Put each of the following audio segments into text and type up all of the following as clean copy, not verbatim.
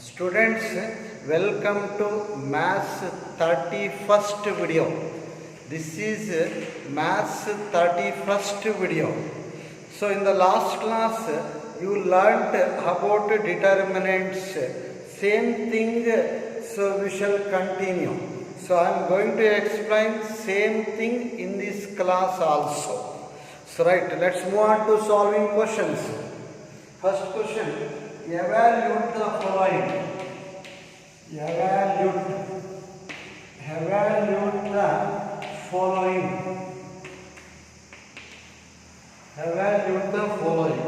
Students, welcome to Maths 31st video. This is Maths 31st video. So in the last class, you learnt about determinants. Same thing, so we shall continue. So I am going to explain same thing in this class also. So right, let's move on to solving questions. First question, evaluate the following. Evaluate the following. Evaluate the following.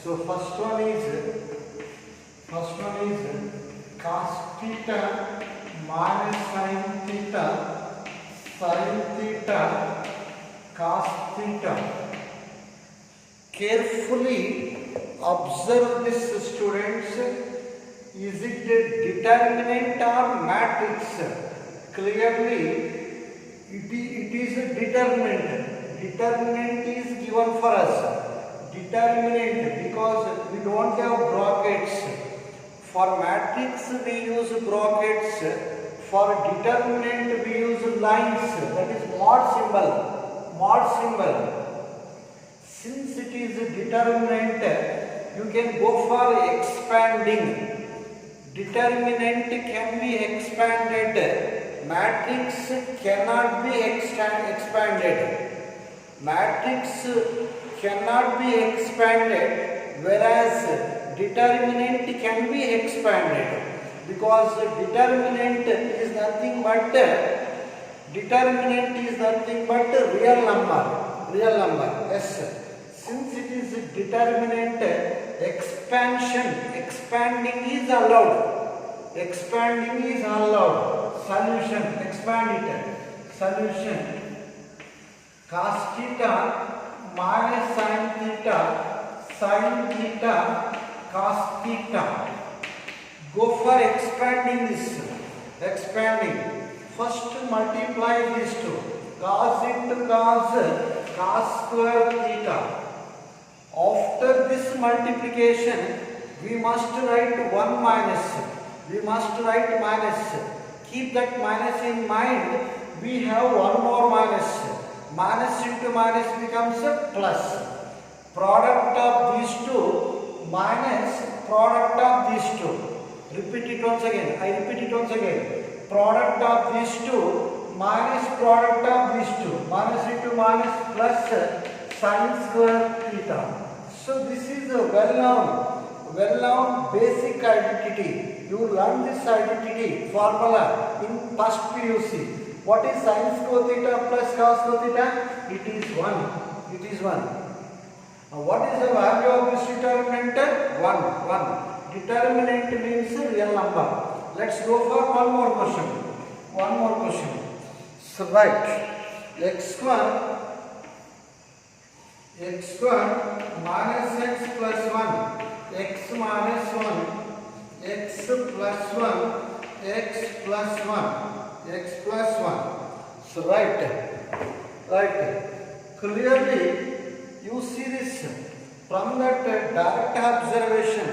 So first one is cos theta minus sin theta cos theta. Carefully observe this, students. Is it a determinant or matrix? Clearly, it is a determinant. Determinant is given for us. Determinant because we don't have brackets. For matrix we use brackets. For determinant we use lines. That is mod symbol. Mod symbol. Since it is a determinant, you can go for expanding. Determinant can be expanded. Matrix cannot be expanded. Matrix cannot be expanded, whereas determinant can be expanded, because determinant is nothing but real number. Real number. Yes. Since it is a determinant, expanding is allowed. Expanding is allowed. Solution, expand it. Solution, cos theta minus sin theta cos theta. Go for expanding this. Expanding. First multiply these two. Cos into cos square theta. After this multiplication, we must write 1 minus. We must write minus. Keep that minus in mind. We have one more minus. Minus into minus becomes a plus. Product of these two minus product of these two. Repeat it once again. I repeat it once again. Product of these two minus product of these two. Minus into minus plus sin square theta. So this is a well-known basic identity. You learn this identity formula in first PUC. What is sin square theta plus cos square theta? It is 1. It is 1. Now what is the value of this determinant? 1. Determinant means a real number. Let's go for one more question. So write x1 minus x plus 1, x minus 1, x plus 1, x plus 1. So write. Clearly you see this from that direct observation,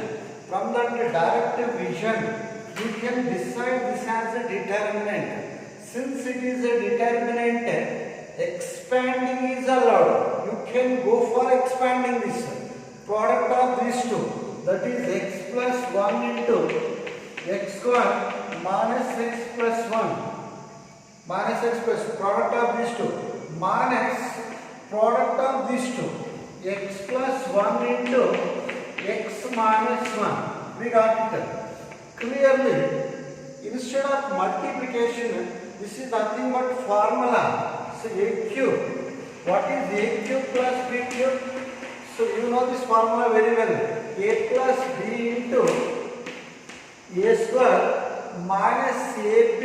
from that direct vision, you can decide this as a determinant. Since it is a determinant, expanding is allowed. You can go for expanding this. Product of these two, that is x plus 1 into x square minus x plus 1. Minus x plus product of these two minus product of these two. X plus 1 into x minus 1. We got it. Clearly, instead of multiplication, this is nothing but formula. So a cube. What is a cube plus b cube? So you know this formula very well. A plus b into a square minus ab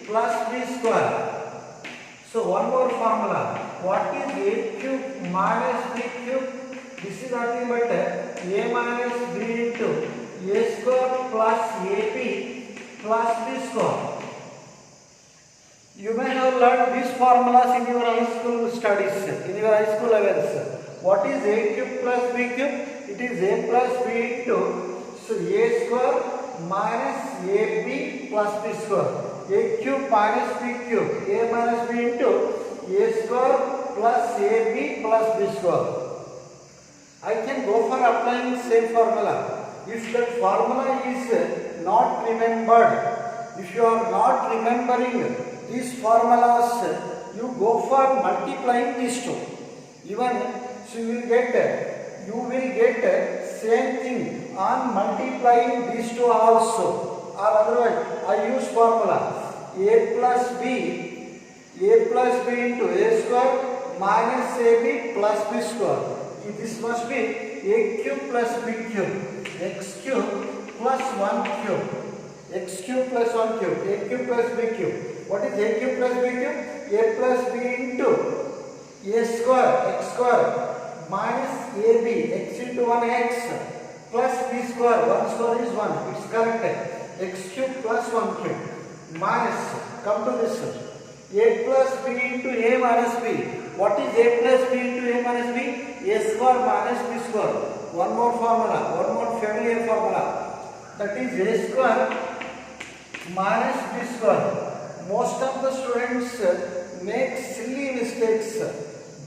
plus b square. So one more formula. What is a cube minus b cube? This is nothing but a minus b into a square plus ab plus b square. You may have learned these formulas in your high school studies, in your high school levels. What is a cube plus b cube? It is a plus b into, so a square minus AB plus B square. A cube minus B cube. A minus B into A square plus AB plus B square. I can go for applying same formula. If that formula is not remembered, if you are not remembering these formulas, you go for multiplying these two. Even so you will get same thing on multiplying these two also. Or otherwise, I use formula A plus B into A square minus AB plus B square. This must be A cube plus B cube. X cube plus 1 cube. X cube plus 1 cube. A cube plus B cube. What is A cube plus B cube? A plus B into A square, X square minus AB, X into 1x plus B square. 1 square is 1. It's correct. X cube plus 1 cube minus, come to this, A plus B into A minus B. What is A plus B into A minus B? A square minus B square. One more formula, one more familiar formula. That is A square minus B square. Most of the students make silly mistakes.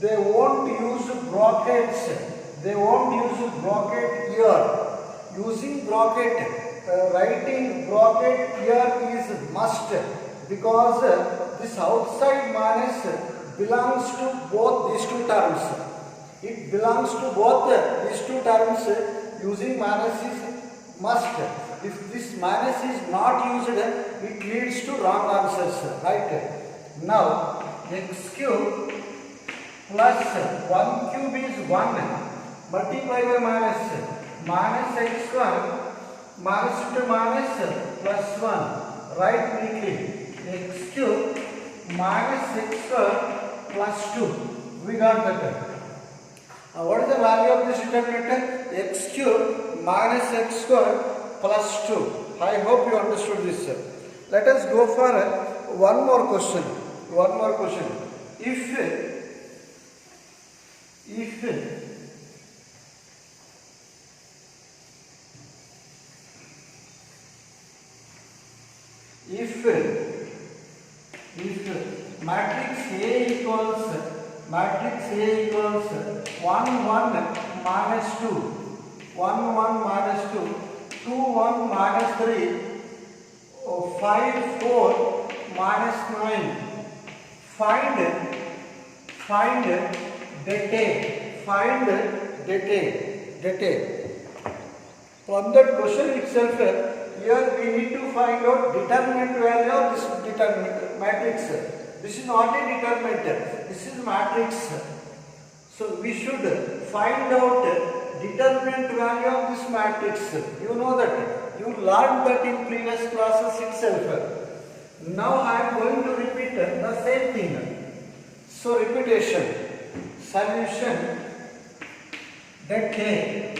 They won't use brackets. They won't use bracket here. Using bracket, writing bracket here is must, because this outside minus belongs to both these two terms. It belongs to both these two terms. Using minus is must. If this minus is not used, it leads to wrong answers. Right? Now, x cube plus 1 cube is 1. Multiply by minus. Minus x square minus into minus plus 1. Write neatly. X cube minus x square plus 2. We got that. What is the value of this determinant? X cube minus x square plus 2. I hope you understood this. Let us go for one more question. One more question. If matrix A equals 1 1 minus 2, 1 1 minus 2, 2 1 minus 3, 5 4 minus 9. Find dete. From that question itself, here we need to find out determinant value of this determinant matrix. This is not a determinant, this is matrix. So we should find out determinant value of this matrix. You know that, you learned that in previous classes itself. Now I am going to repeat the same thing. So repetition, solution, dete.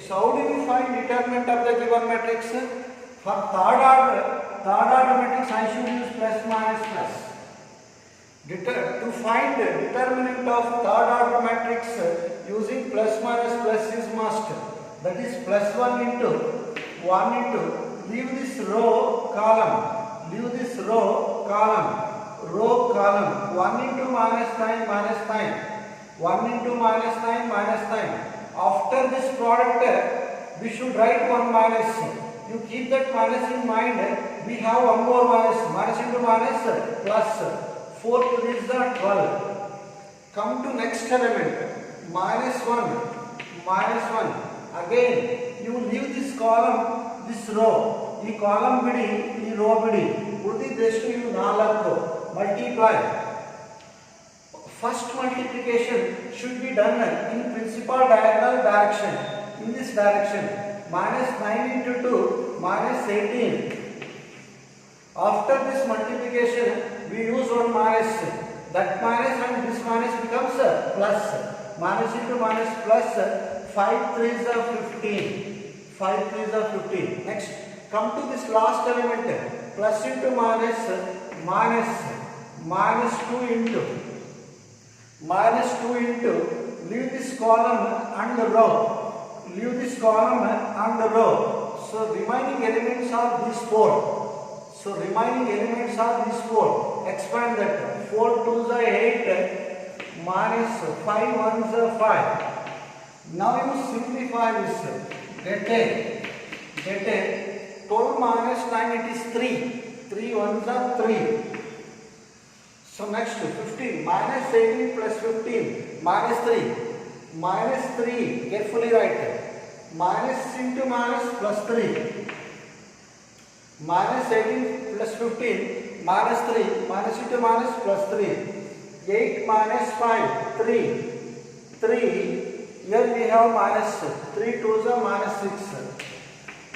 So how do you find determinant of the given matrix? For third order matrix I should use plus minus plus. To find determinant of third order matrix using plus minus plus is must. That is plus 1 into leave this row column. 1 into minus 9. 1 into minus 9. After this product, we should write 1 minus. You keep that minus in mind. We have one more minus. Minus into minus plus. 4 to this the 12. Come to next element. Minus 1. Again, you leave this column, this row. This column bidi, this row bidi. Udideshtu you 4. Multiply. First multiplication should be done in principal diagonal direction. In this direction, minus 9 into 2, minus 18. After this multiplication, we use one minus. That minus and this minus becomes plus. Minus into minus plus. 5 3s are 15. Next, come to this last element. Plus into minus 2 into, leave this column and row. leave this column and the row. So remaining elements are these four. So remaining elements are these four. Expand that. 4 2s are 8 minus 5 1s are 5. Now you simplify this. Get a 12 minus 9 it is 3. 3 1s are 3. So next 15 minus 18 plus 15 minus 3. Minus 3, carefully write. Minus into minus plus 3. Minus 18 plus 15 minus 3. Minus into minus plus 3. 8 minus 5, 3. 3. Here we have minus 3 2s are minus 6.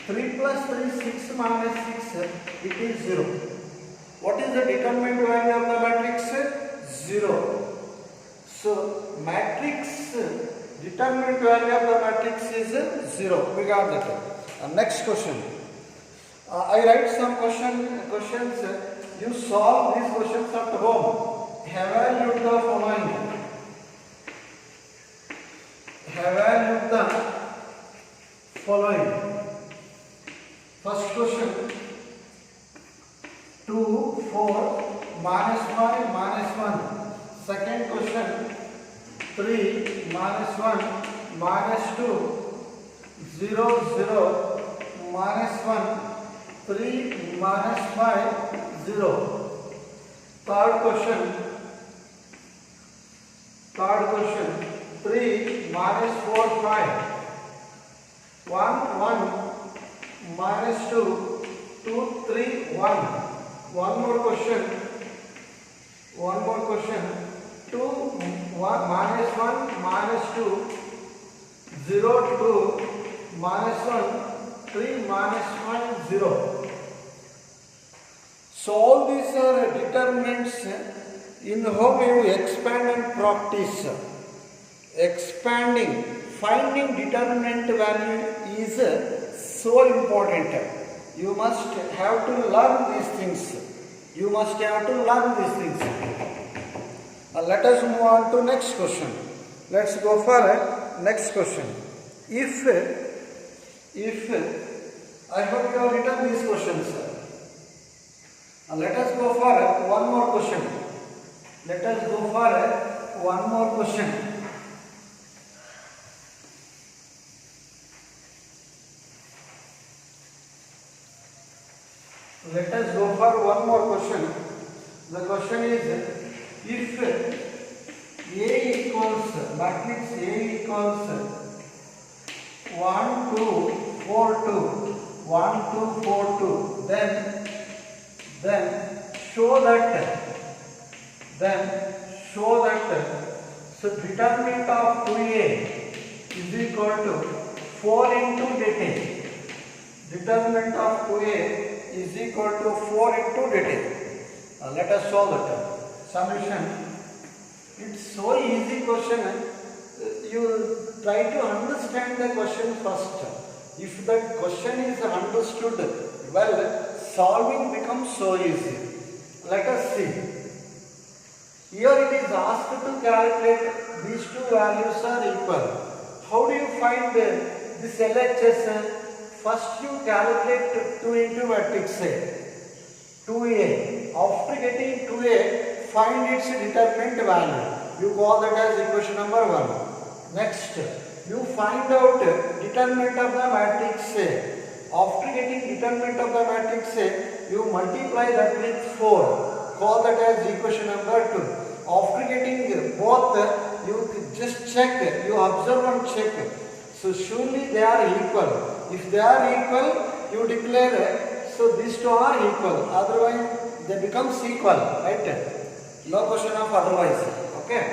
3 plus 3, 6 minus 6, it is 0. What is the determinant value of the matrix? 0. So, matrix determinant value of the matrix is 0. We got that. Next question. I write some questions. You solve these questions at home. Evaluate the following. Evaluate the following. First question. 2, 4, minus 5, minus 1. Second question, 3 minus 1 minus 2 0 0 minus 1 3 minus 5 0. Third question 3 minus 4 5 1 1 minus 2 2 3 1. One more question 2 1 minus 1 minus 2 0 2 minus 1 3 minus 1 0. So all these are determinants. In home you expand and practice. Expanding, finding determinant value is so important. You must have to learn these things. Let us move on to next question. Let's go for next question. If I hope you have written these questions. Let us go for one more question. Let us go for one more question. Let us go for one more question. The question is, if A equals, matrix A equals 1 2 4 2 1 2 4 2, then show that so determinant of 2A is equal to 4 into dt. Determinant of 2A is equal to 4 into dt. Let us solve it. Summation. It's so easy question. You try to understand the question first. If that question is understood well, solving becomes so easy. Let us see. Here it is asked to calculate these two values are equal. How do you find this LHS? First you calculate 2 into matrix A. 2A. After getting 2A, find its determinant value. You call that as equation number 1. Next, you find out determinant of the matrix A. After getting determinant of the matrix A, you multiply that with 4. Call that as equation number 2. After getting both, you just check, you observe and check. So surely they are equal. If they are equal, you declare, so these two are equal. Otherwise, they become equal, right? No question of otherwise. Okay.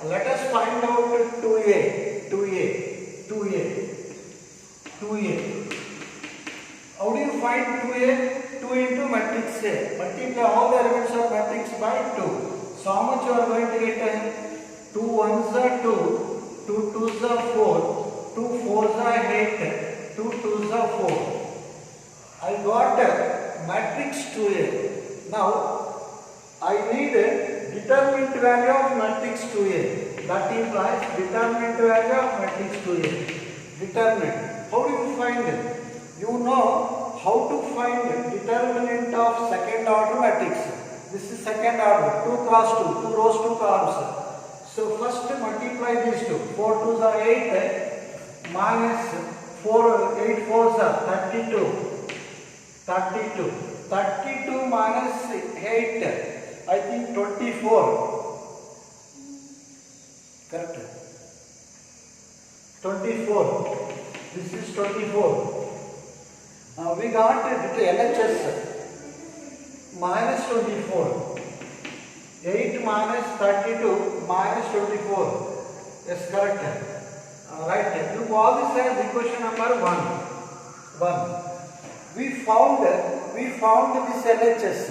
Let us find out 2A. How do you find 2A? 2 into matrix A. Multiply all the elements of matrix by 2. So how much you are going to get? 2 1s are 2, 2 2s are 4, 2 4s are 8, 2 2s are 4. I got matrix 2A. Now I need determinant value of matrix 2A. That implies determinant value of matrix 2A. determinant. How do you find it? You know how to find determinant of second order matrix. This is second order, 2 cross 2, 2 rows, 2 columns. So first multiply these two. 4 2s are 8 minus 4, 8 4s are 32. 32. 32 minus 8, I think 24. Correct. 24. This is 24. We got LHS minus 24. 8 minus 32 minus 24. Yes, correct. Right. You call this as equation number 1. We found this LHS.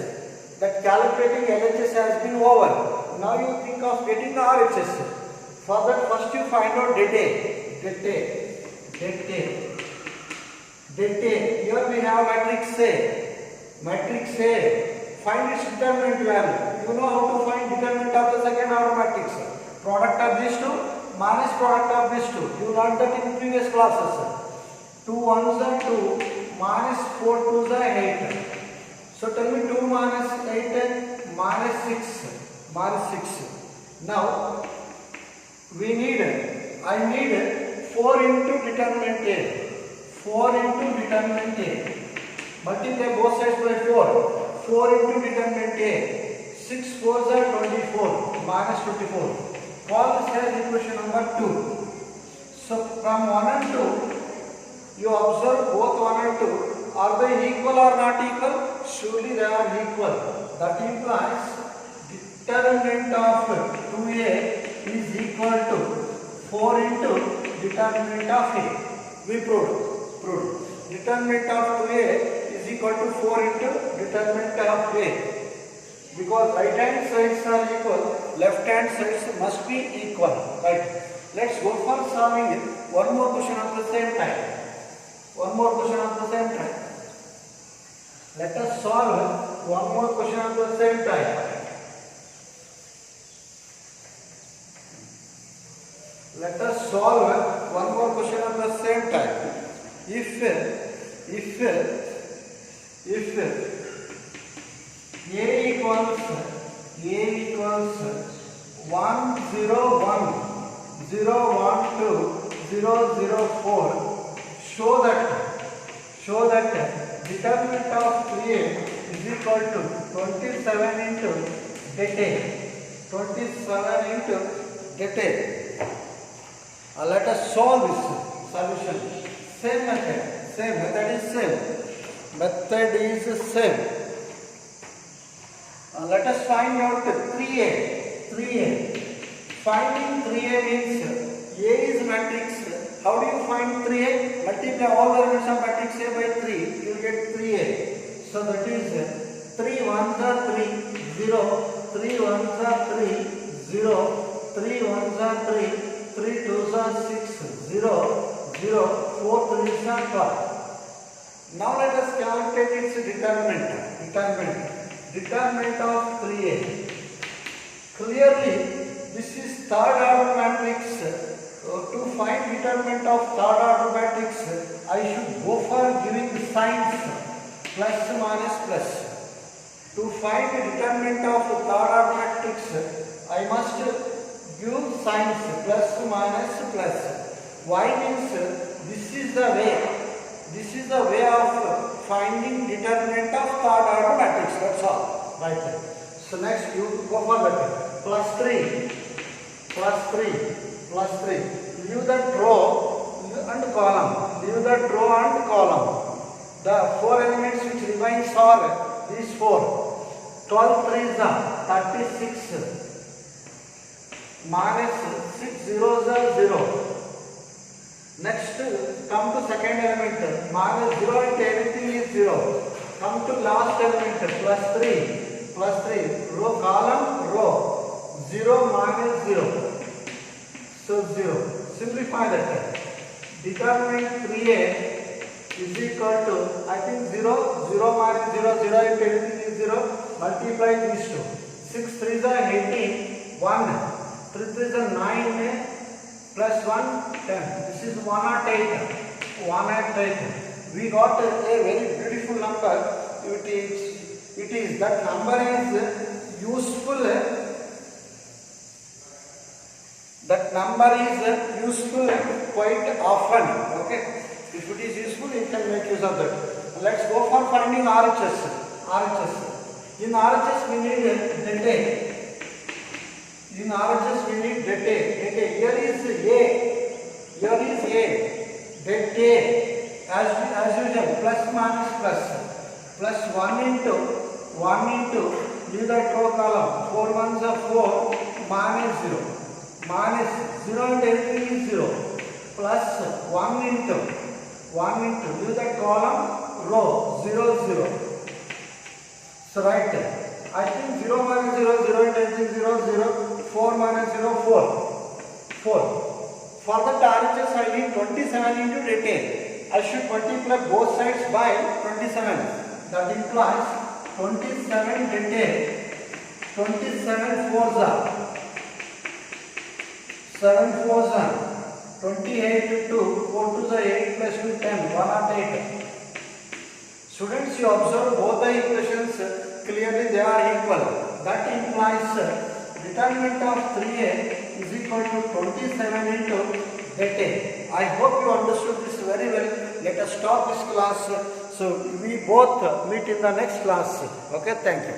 That calculating LHS has been over. Now you think of getting the RHS. For that, first you find out delta. Here we have matrix A. Find its determinant value. You know how to find determinant of the second order matrix. Product of these two minus product of these two. You learned that in previous classes. 2 1s are 2 minus 4 2s are 8. So tell me 2 minus 8 minus 6. Now I need 4 into determinant A. 4 into determinant A. Multiply both sides by 4. 4 into determinant A. 6 4s are 24 minus 24. Call this as equation number 2. So from 1 and 2, you observe both 1 and 2. Are they equal or not equal? Surely they are equal. That implies determinant of 2A is equal to 4 into determinant of A. We proved. Determinant of 2A is equal to 4 into determinant of A. Because right hand sides are equal, left hand sides must be equal. Right? Let's go for solving it. One more question at the same time. Let us solve one more question at the same time. Let us solve one more question at the same time. If A equals 1 0 1 0 1 2 0 0 4, show that determinant of 3A is equal to 27 into delta. 27 into delta. Let us solve this solution. Same method is same. Let us find out 3A. Finding 3A means A is matrix. How do you find 3A? Multiply all the elements of matrix A by 3. You will get 3A. So that is 3 1s are 3, 0. 3 1s are 3, 0. 3 1s are 3, 3 2s are 6, 0. 0, 4 3s are 12. Now let us calculate its determinant of 3A. Clearly, this is third order matrix. To find determinant of third order matrix, I should go for giving the signs plus minus plus. To find the determinant of third order matrix, I must give signs plus minus plus. Why means this is the way of finding determinant of third order matrix. That's all. Right. So next you go for that. Plus 3. Leave that row and column. The 4 elements which remains are these 4. 12 3s are 36. Minus 6 zeros are 0. Next, come to second element. Minus 0 into anything is 0. Come to last element. Plus 3. Row. 0 minus 0. So 0. Simplify that. Determinant 3A is equal to, I think 0 minus 0 into anything is 0. Multiply these two. 6 3s are 18. 1. 3 3s are 9. plus 1, 10. This is 108. 108. We got a very beautiful number. It is that number is useful. That number is useful quite often. Okay. If it is useful, you can make use of that. Let's go for finding RHS. RHS. In RHS we need delta. In RHS we need delta. Here is A. Here is A. Delta. As usual, plus minus plus. Plus 1 into leave that row column. 4 ones are 4 minus 0. Minus 0 and everything is 0. Plus 1 into leave that column row 0 0. So right, I think 0 minus 0 0 and everything 0 0. 4 minus 0 4. 4. For that RHS I need 27 into detail. I should multiply both sides by 27. That implies 27 detail. 27 fours are 7 fours are 28 to 2, 4 to the 8 plus 2, 10, 108. Students, you observe both the equations, clearly they are equal. That implies determinant of 3a is equal to 27 into detail. I hope you understood this very well. Let us stop this class. So we both meet in the next class. Okay, thank you.